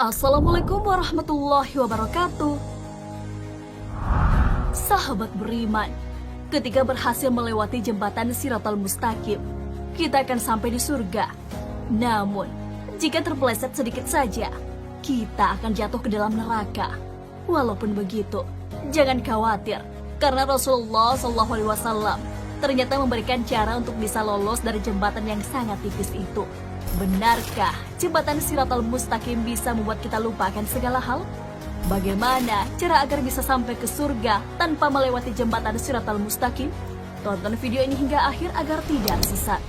Assalamualaikum warahmatullahi wabarakatuh. Sahabat beriman, ketika berhasil melewati jembatan Shiratal Mustaqim, kita akan sampai di surga. Namun, jika terpeleset sedikit saja, kita akan jatuh ke dalam neraka. Walaupun begitu, jangan khawatir, karena Rasulullah SAW ternyata memberikan cara untuk bisa lolos dari jembatan yang sangat tipis itu. Benarkah jembatan Shiratal Mustaqim bisa membuat kita lupakan segala hal? Bagaimana cara agar bisa sampai ke surga tanpa melewati jembatan Shiratal Mustaqim? Tonton video ini hingga akhir agar tidak sesat.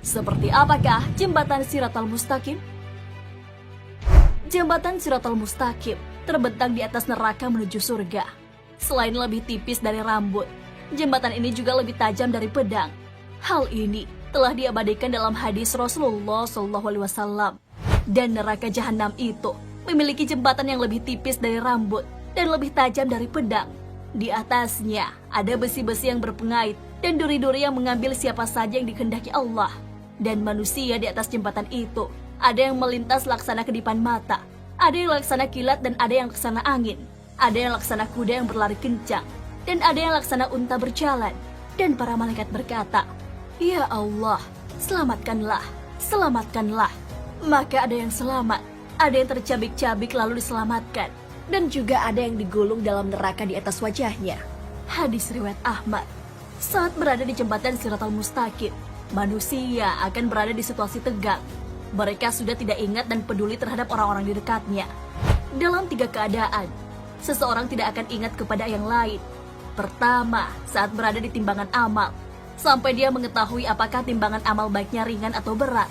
Seperti apakah jembatan Shiratal Mustaqim? Jembatan Shiratal Mustaqim terbentang di atas neraka menuju surga. Selain lebih tipis dari rambut, jembatan ini juga lebih tajam dari pedang. Hal ini telah diabadikan dalam hadis Rasulullah SAW. Dan neraka jahanam itu memiliki jembatan yang lebih tipis dari rambut dan lebih tajam dari pedang. Di atasnya ada besi-besi yang berpengait dan duri-duri yang mengambil siapa saja yang dikehendaki Allah. Dan manusia di atas jembatan itu ada yang melintas laksana kedipan mata, ada yang laksana kilat dan ada yang laksana angin, ada yang laksana kuda yang berlari kencang, dan ada yang laksana unta berjalan. Dan para malaikat berkata, "Ya Allah, selamatkanlah, selamatkanlah." Maka ada yang selamat, ada yang tercabik-cabik lalu diselamatkan, dan juga ada yang digulung dalam neraka di atas wajahnya. Hadis riwayat Ahmad. Saat berada di jembatan Shiratal Mustaqim, manusia akan berada di situasi tegang. Mereka sudah tidak ingat dan peduli terhadap orang-orang di dekatnya. Dalam 3 keadaan, seseorang tidak akan ingat kepada yang lain. Pertama, saat berada di timbangan amal, sampai dia mengetahui apakah timbangan amal baiknya ringan atau berat.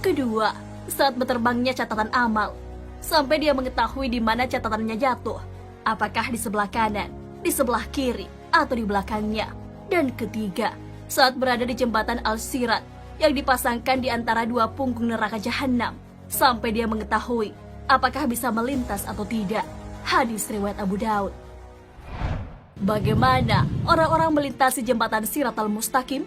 Kedua, saat berterbangnya catatan amal, sampai dia mengetahui di mana catatannya jatuh, apakah di sebelah kanan, di sebelah kiri, atau di belakangnya. Dan ketiga, saat berada di jembatan Al-Sirat yang dipasangkan di antara 2 punggung neraka jahanam, sampai dia mengetahui apakah bisa melintas atau tidak. Hadis riwayat Abu Daud. Bagaimana orang-orang melintasi jembatan Shiratal Mustaqim?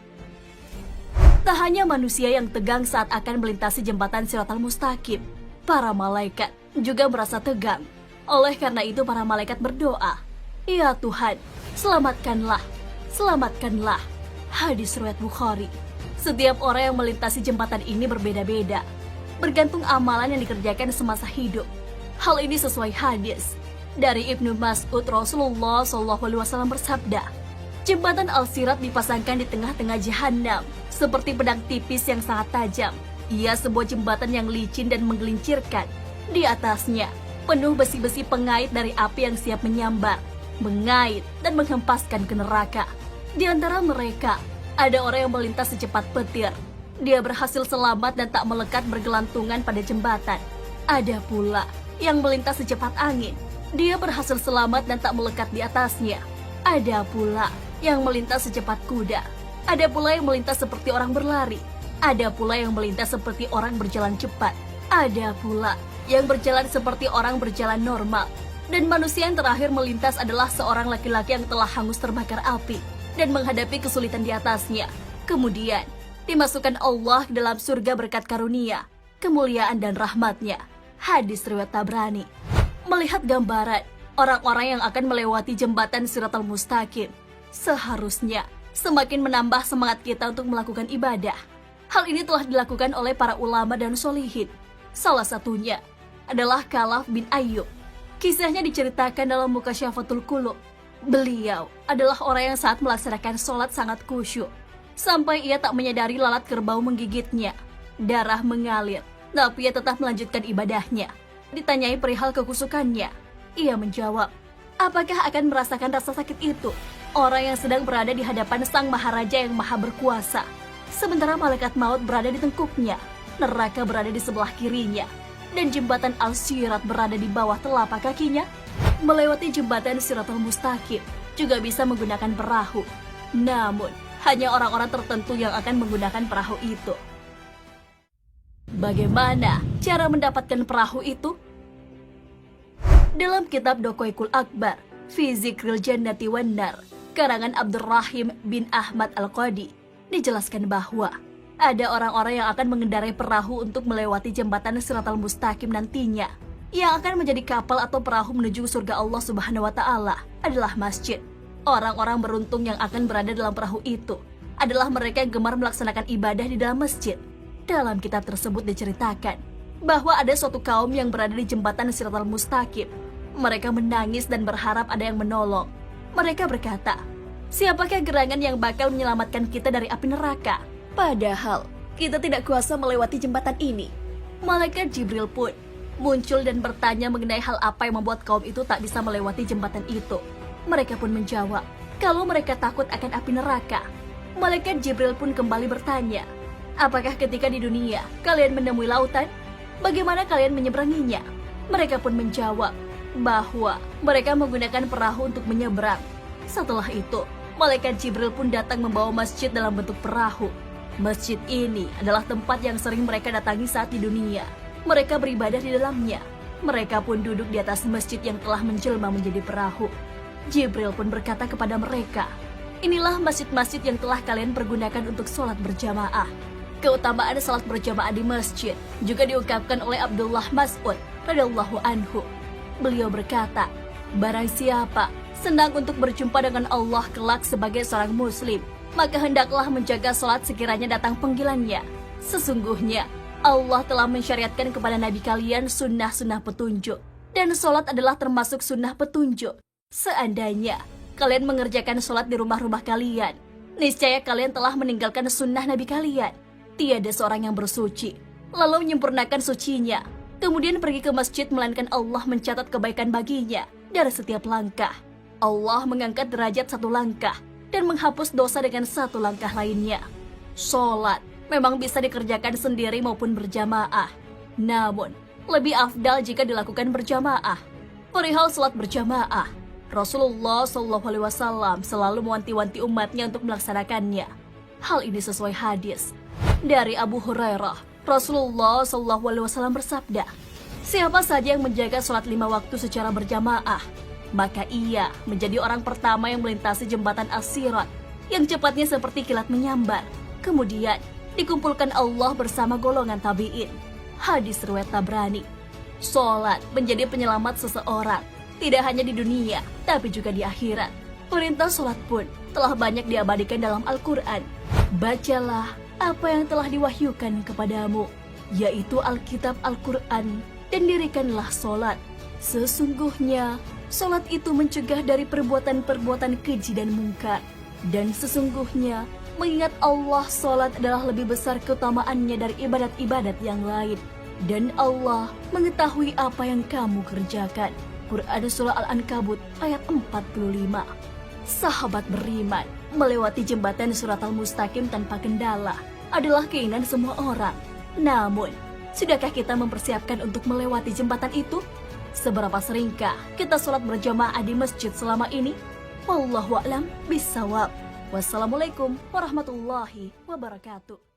Tak hanya manusia yang tegang saat akan melintasi jembatan Shiratal Mustaqim, para malaikat juga merasa tegang. Oleh karena itu para malaikat berdoa, "Ya Tuhan, selamatkanlah, selamatkanlah." Hadis riwayat Bukhari. Setiap orang yang melintasi jembatan ini berbeda-beda, bergantung amalan yang dikerjakan semasa hidup. Hal ini sesuai hadis dari Ibnu Mas'ud. Rasulullah SAW bersabda, "Jembatan Al-Sirat dipasangkan di tengah-tengah jahanam seperti pedang tipis yang sangat tajam. Ia sebuah jembatan yang licin dan menggelincirkan. Di atasnya penuh besi-besi pengait dari api yang siap menyambar, mengait dan menghempaskan ke neraka. Di antara mereka ada orang yang melintas secepat petir. Dia berhasil selamat dan tak melekat bergelantungan pada jembatan. Ada pula yang melintas secepat angin. Dia berhasil selamat dan tak melekat di atasnya. Ada pula yang melintas secepat kuda. Ada pula yang melintas seperti orang berlari. Ada pula yang melintas seperti orang berjalan cepat. Ada pula yang berjalan seperti orang berjalan normal. Dan manusia yang terakhir melintas adalah seorang laki-laki yang telah hangus terbakar api dan menghadapi kesulitan di atasnya. Kemudian dimasukkan Allah ke dalam surga berkat karunia, kemuliaan dan rahmatnya." Hadis riwayat Tabrani. Melihat gambaran orang-orang yang akan melewati jembatan Shiratal Mustaqim, seharusnya semakin menambah semangat kita untuk melakukan ibadah. Hal ini telah dilakukan oleh para ulama dan sholihin. Salah satunya adalah Khalaf bin Ayyub. Kisahnya diceritakan dalam Mukasyafatul Qulub. Beliau adalah orang yang saat melaksanakan sholat sangat khusyuk, sampai ia tak menyadari lalat kerbau menggigitnya. Darah mengalir, tapi ia tetap melanjutkan ibadahnya. Ditanyai perihal kekusukannya, ia menjawab, "Apakah akan merasakan rasa sakit itu orang yang sedang berada di hadapan Sang Maharaja yang maha berkuasa, sementara malaikat maut berada di tengkuknya, neraka berada di sebelah kirinya, dan jembatan Al-Sirat berada di bawah telapak kakinya?" Melewati jembatan Shiratal Mustaqim juga bisa menggunakan perahu. Namun, hanya orang-orang tertentu yang akan menggunakan perahu itu. Bagaimana cara mendapatkan perahu itu? Dalam kitab Dokoikul Akbar, Fi Zikril Jannati wan Nar, karangan Abdurrahim bin Ahmad Al-Qadi, dijelaskan bahwa Ada orang-orang yang akan mengendarai perahu untuk melewati jembatan Shiratal Mustaqim nantinya. Yang akan menjadi kapal atau perahu menuju surga Allah Subhanahu wa Ta'ala adalah masjid. Orang-orang beruntung yang akan berada dalam perahu itu adalah mereka yang gemar melaksanakan ibadah di dalam masjid. Dalam kitab tersebut diceritakan bahwa ada suatu kaum yang berada di jembatan Shiratal Mustaqim. Mereka menangis dan berharap ada yang menolong. Mereka berkata, "Siapakah gerangan yang bakal menyelamatkan kita dari api neraka?" Padahal kita tidak kuasa melewati jembatan ini. Malaikat Jibril pun muncul dan bertanya mengenai hal apa yang membuat kaum itu tak bisa melewati jembatan itu. Mereka pun menjawab kalau mereka takut akan api neraka. Malaikat Jibril pun kembali bertanya, "Apakah ketika di dunia kalian menemui lautan? Bagaimana kalian menyeberanginya?" Mereka pun menjawab bahwa mereka menggunakan perahu untuk menyeberang. Setelah itu, Malaikat Jibril pun datang membawa masjid dalam bentuk perahu. Masjid ini adalah tempat yang sering mereka datangi saat di dunia. Mereka beribadah di dalamnya. Mereka pun duduk di atas masjid yang telah menjelma menjadi perahu. Jibril pun berkata kepada mereka, "Inilah masjid-masjid yang telah kalian pergunakan untuk sholat berjamaah." Keutamaan sholat berjamaah di masjid juga diungkapkan oleh Abdullah Mas'ud radhiyallahu anhu. Beliau berkata, "Barang siapa senang untuk berjumpa dengan Allah kelak sebagai seorang muslim, maka hendaklah menjaga sholat sekiranya datang panggilannya. Sesungguhnya Allah telah mensyariatkan kepada nabi kalian sunnah-sunnah petunjuk, dan sholat adalah termasuk sunnah petunjuk. Seandainya kalian mengerjakan sholat di rumah-rumah kalian, niscaya kalian telah meninggalkan sunnah nabi kalian. Tiada seorang yang bersuci lalu menyempurnakan sucinya, kemudian pergi ke masjid melainkan Allah mencatat kebaikan baginya dari setiap langkah. Allah mengangkat derajat satu langkah dan menghapus dosa dengan satu langkah lainnya. Sholat memang bisa dikerjakan sendiri maupun berjamaah. Namun, lebih afdal jika dilakukan berjamaah. Perihal sholat berjamaah, Rasulullah SAW selalu mewanti-wanti umatnya untuk melaksanakannya. Hal ini sesuai hadis dari Abu Hurairah. Rasulullah SAW bersabda, "Siapa saja yang menjaga sholat 5 waktu secara berjamaah, maka ia menjadi orang pertama yang melintasi jembatan As-Sirat yang cepatnya seperti kilat menyambar. Kemudian dikumpulkan Allah bersama golongan tabi'in." Hadis riwayat Tabrani. Sholat menjadi penyelamat seseorang, tidak hanya di dunia, tapi juga di akhirat. Perintah sholat pun telah banyak diabadikan dalam Al-Quran. "Bacalah apa yang telah diwahyukan kepadamu, yaitu Alkitab Al-Quran, dan dirikanlah sholat. Sesungguhnya sholat itu mencegah dari perbuatan-perbuatan keji dan mungkar. Dan sesungguhnya mengingat Allah, sholat adalah lebih besar keutamaannya dari ibadat-ibadat yang lain. Dan Allah mengetahui apa yang kamu kerjakan." Quran Surah Al-Ankabut ayat 45. Sahabat beriman, melewati jembatan Shiratal Mustaqim tanpa kendala adalah keinginan semua orang. Namun, sudahkah kita mempersiapkan untuk melewati jembatan itu? Seberapa seringkah kita sholat berjamaah di masjid selama ini? Wallahu a'lam bishawab. Wassalamualaikum warahmatullahi wabarakatuh.